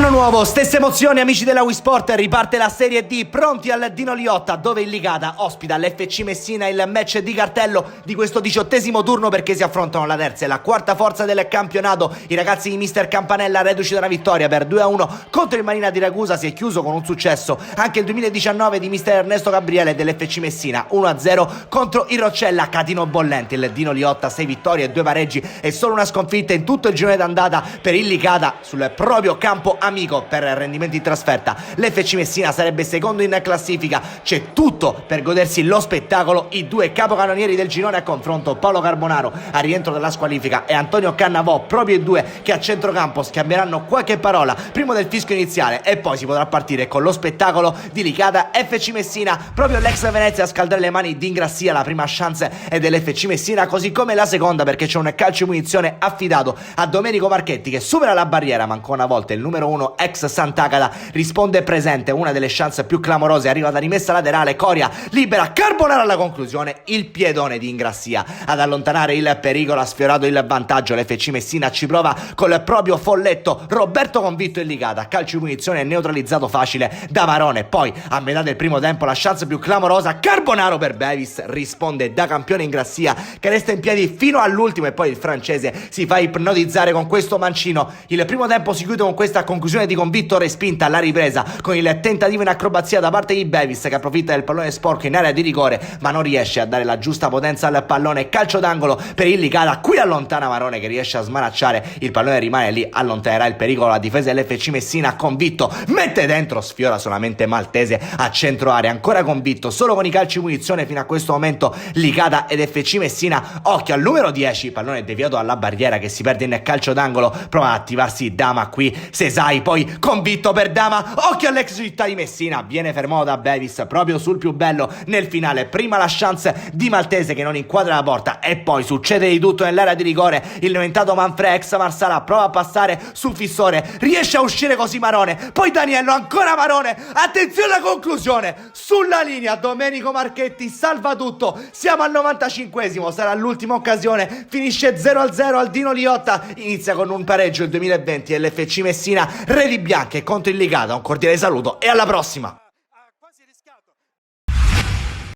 Anno nuovo, stesse emozioni amici della Wii Sport, riparte la Serie D, pronti al Dino Liotta dove il Licata ospita l'FC Messina, il match di cartello di questo 18° turno perché si affrontano la terza e la quarta forza del campionato. I ragazzi di Mister Campanella reduci da una vittoria per 2-1 contro il Marina di Ragusa, si è chiuso con un successo anche il 2019 di Mister Ernesto Gabriele dell'FC Messina, 1-0 contro il Roccella Catino Bollenti. Il Dino Liotta 6 vittorie, 2 pareggi e solo una sconfitta in tutto il girone d'andata per il Licata sul proprio campo amico per rendimenti in trasferta. L'FC Messina sarebbe secondo in classifica, c'è tutto per godersi lo spettacolo. I due capocannonieri del girone a confronto, Paolo Carbonaro a rientro dalla squalifica e Antonio Cannavò, proprio i due che a centrocampo scambieranno qualche parola prima del fischio iniziale e poi si potrà partire con lo spettacolo di Licata FC Messina. Proprio l'ex Venezia a scaldare le mani di Ingrassia, la prima chance è dell'FC Messina così come la seconda perché c'è un calcio munizione affidato a Domenico Marchetti che supera la barriera, ma ancora una volta il numero 1 ex Sant'Agata risponde presente, una delle chance più clamorose arriva da rimessa laterale, Coria libera Carbonaro alla conclusione, il piedone di Ingrassia ad allontanare il pericolo, ha sfiorato il vantaggio. L'FC Messina ci prova col proprio folletto, Roberto convinto in Licata, calcio di punizione neutralizzato facile da Marone, poi a metà del primo tempo la chance più clamorosa, Carbonaro per Bevis, risponde da campione Ingrassia che resta in piedi fino all'ultimo e poi il francese si fa ipnotizzare con questo mancino. Il primo tempo si chiude con questa conclusione di convinto, respinta alla ripresa con il tentativo in acrobazia da parte di Bevis che approfitta del pallone sporco in area di rigore ma non riesce a dare la giusta potenza al pallone, calcio d'angolo per il Licata, qui allontana Marone che riesce a smanacciare, il pallone rimane lì, allontanerà il pericolo, la difesa dell'FC Messina convinto, mette dentro, sfiora solamente Maltese a centro area, ancora convinto, solo con i calci munizione fino a questo momento Licata ed FC Messina. Occhio al numero 10, pallone deviato alla barriera che si perde in calcio d'angolo, prova ad attivarsi Dama qui, Sesai poi convinto per Dama, occhio all'ex città di Messina, viene fermato da Bevis proprio sul più bello nel finale, prima la chance di Maltese che non inquadra la porta e poi succede di tutto nell'area di rigore, il noventato Manfred ex Marsala prova a passare sul fissore, riesce a uscire così Marone, poi Daniello, ancora Marone, attenzione alla conclusione, sulla linea Domenico Marchetti salva tutto, siamo al 95esimo, sarà l'ultima occasione, finisce 0-0 al Dino Liotta, inizia con un pareggio il 2020 e l'FC Messina, Re di Bianche contro il Licata. Un cordiale saluto e alla prossima!